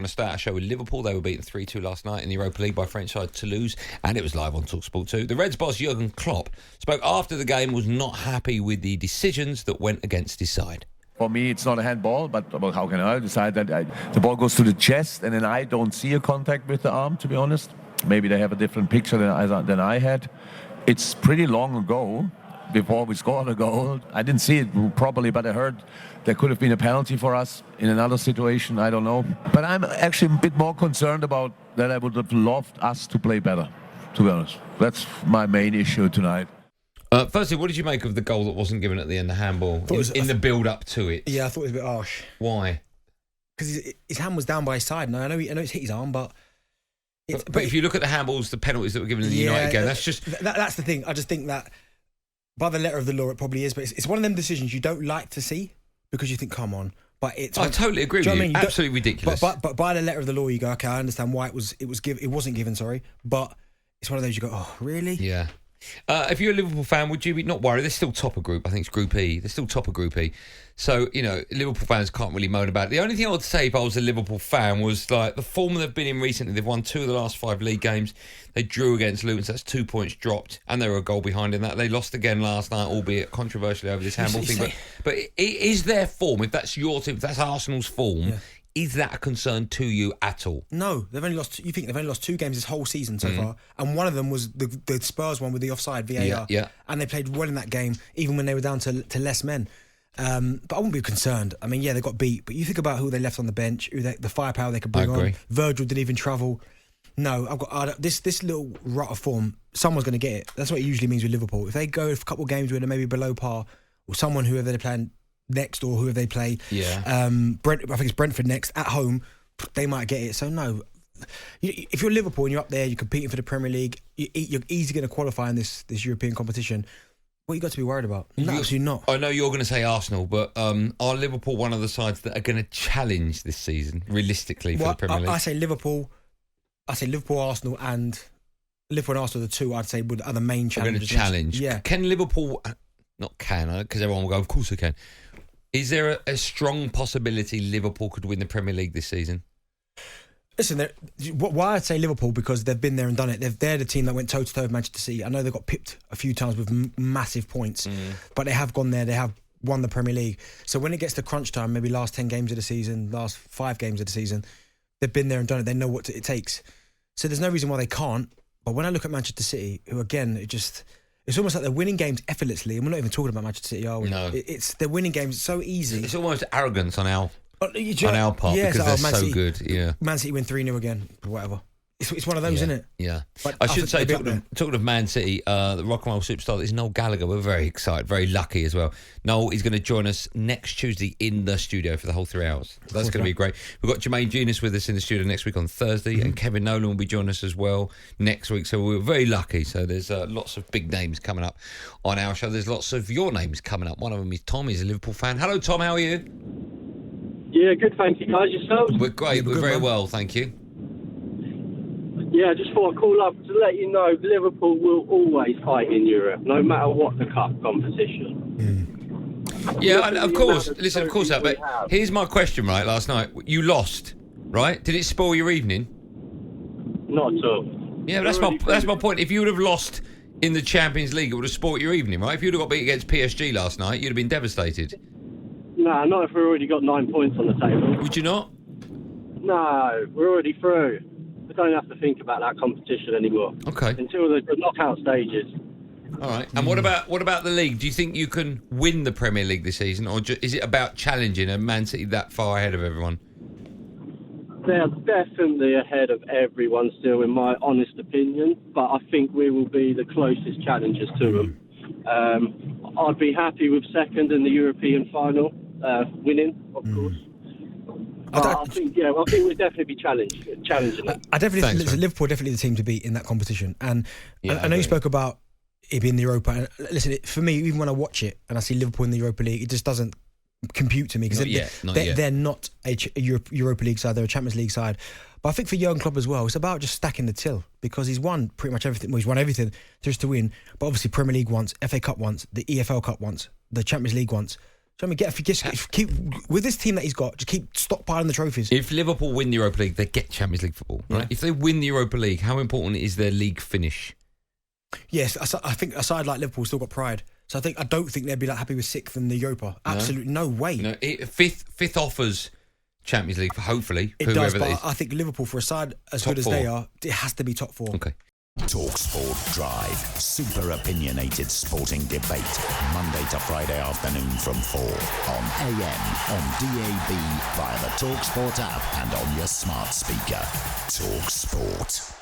Thermostat, a show with Liverpool. They were beaten 3-2 last night in the Europa League by French side Toulouse, and it was live on talkSPORT too. The Reds boss Jurgen Klopp spoke after the game, was not happy with the decisions that went against his side. For me, it's not a handball, but how can I decide that the ball goes to the chest and then I don't see a contact with the arm, to be honest? Maybe they have a different picture than I had. It's pretty long ago, before we scored a goal. I didn't see it properly, but I heard there could have been a penalty for us in another situation. I don't know. But I'm actually a bit more concerned about that. I would have loved us to play better, to be honest. That's my main issue tonight. Firstly, what did you make of the goal that wasn't given at the end, the handball, in the build-up to it? Yeah, I thought it was a bit harsh. Why? Because his hand was down by his side. And I know it's hit his arm, but if you look at the handballs, the penalties that were given in the United game, that's just... That's the thing. I just think that by the letter of the law, it probably is, but it's one of them decisions you don't like to see because you think, come on. But it's... I totally agree with you. I mean? Absolutely ridiculous. But by the letter of the law, you go, okay, I understand why it wasn't given, but it's one of those you go, oh, really? Yeah. If you're a Liverpool fan, would you be not worried? They're still top of group. I think it's Group E. They're still top of Group E. So, Liverpool fans can't really moan about it. The only thing I would say if I was a Liverpool fan was like the form they've been in recently. They've won 2 of the last 5 league games. They drew against Luton, so that's 2 points dropped, and they were a goal behind in that. They lost again last night, albeit controversially over this handball thing. But is their form, if that's your team, if that's Arsenal's form, is that a concern to you at all? No, they've only lost. You think they've only lost 2 games this whole season so far, and one of them was the Spurs one with the offside VAR. Yeah. And they played well in that game, even when they were down to less men. But I wouldn't be concerned. I mean, they got beat, but you think about who they left on the bench, the firepower they could bring on. Virgil didn't even travel. No, I've got this little rut of form. Someone's going to get it. That's what it usually means with Liverpool. If they go a couple of games where they're maybe below par, or whoever they're playing next or whoever they play. Yeah. I think it's Brentford next at home. They might get it. So no, if you're Liverpool and you're up there, you're competing for the Premier League, you're easily going to qualify in this European competition. What you got to be worried about? No, absolutely not. I know you're going to say Arsenal, but are Liverpool one of the sides that are going to challenge this season realistically for the Premier League? I say Liverpool, Arsenal, and Liverpool and Arsenal are the 2 I'd say are the main challengers. Going to challenge. Yeah. Can Liverpool? Not can, because everyone will go, of course they can. Is there a strong possibility Liverpool could win the Premier League this season? Listen, why I'd say Liverpool, because they've been there and done it. They're the team that went toe-to-toe with Manchester City. I know they got pipped a few times with massive points, but they have gone there. They have won the Premier League. So when it gets to crunch time, maybe last 10 games of the season, last 5 games of the season, they've been there and done it. They know what it takes. So there's no reason why they can't. But when I look at Manchester City, who again, it's almost like they're winning games effortlessly, and we're not even talking about Manchester City, are we? No. They're winning games so easy. It's almost arrogance on our part because they're so good. Yeah. Man City win 3-0 again, whatever. It's one of those, isn't it? Yeah. But I should say, talking of Man City, the rock and roll superstar is Noel Gallagher. We're very excited, very lucky as well. Noel is going to join us next Tuesday in the studio for the whole 3 hours. So that's going to be great. We've got Jermaine Genius with us in the studio next week on Thursday, and Kevin Nolan will be joining us as well next week. So we're very lucky. So there's lots of big names coming up on our show. There's lots of your names coming up. One of them is Tom. He's a Liverpool fan. Hello, Tom. How are you? Yeah, good. Thank you, guys. Yourselves? We're great. We're very well. Thank you. Yeah, I just thought I'd call up to let you know Liverpool will always fight in Europe, no matter what the cup competition. Yeah, and of course. Listen, of course that. But here's my question, right? Last night, you lost, right? Did it spoil your evening? Not at all. Yeah, that's my point. If you would have lost in the Champions League, it would have spoiled your evening, right? If you'd have got beat against PSG last night, you'd have been devastated. No, not if we've already got 9 points on the table. Would you not? No, we're already through. We don't have to think about that competition anymore. Okay. Until the knockout stages. All right. And what about the league? Do you think you can win the Premier League this season, or is it about challenging a Man City that far ahead of everyone? They're definitely ahead of everyone still, in my honest opinion. But I think we will be the closest challengers to them. I'd be happy with second in the European final, winning, of course. I think we'll definitely be challenging it. I definitely think Liverpool are definitely the team to beat in that competition. And I know you spoke about it being the Europa. And listen, for me, even when I watch it and I see Liverpool in the Europa League, it just doesn't compute to me because they're not a Europa League side; they're a Champions League side. But I think for Jurgen Klopp as well, it's about just stacking the till because he's won pretty much everything. Well, he's won everything just to win. But obviously, Premier League once, FA Cup once, the EFL Cup once, the Champions League once. So I mean, just keep with this team that he's got. Just keep stockpiling the trophies. If Liverpool win the Europa League, they get Champions League football. Right? Yeah. If they win the Europa League, how important is their league finish? Yes, I think a side like Liverpool still got pride. So I don't think they'd be like happy with 6th in the Europa. Absolutely no way. No, fifth offers Champions League, hopefully. It does, but I think Liverpool, for a side as Top good as 4. they are, it has to be top 4. Okay. talkSPORT Drive. Super opinionated sporting debate. Monday to Friday afternoon from 4 on AM, on DAB, via the talkSPORT app and on your smart speaker. talkSPORT.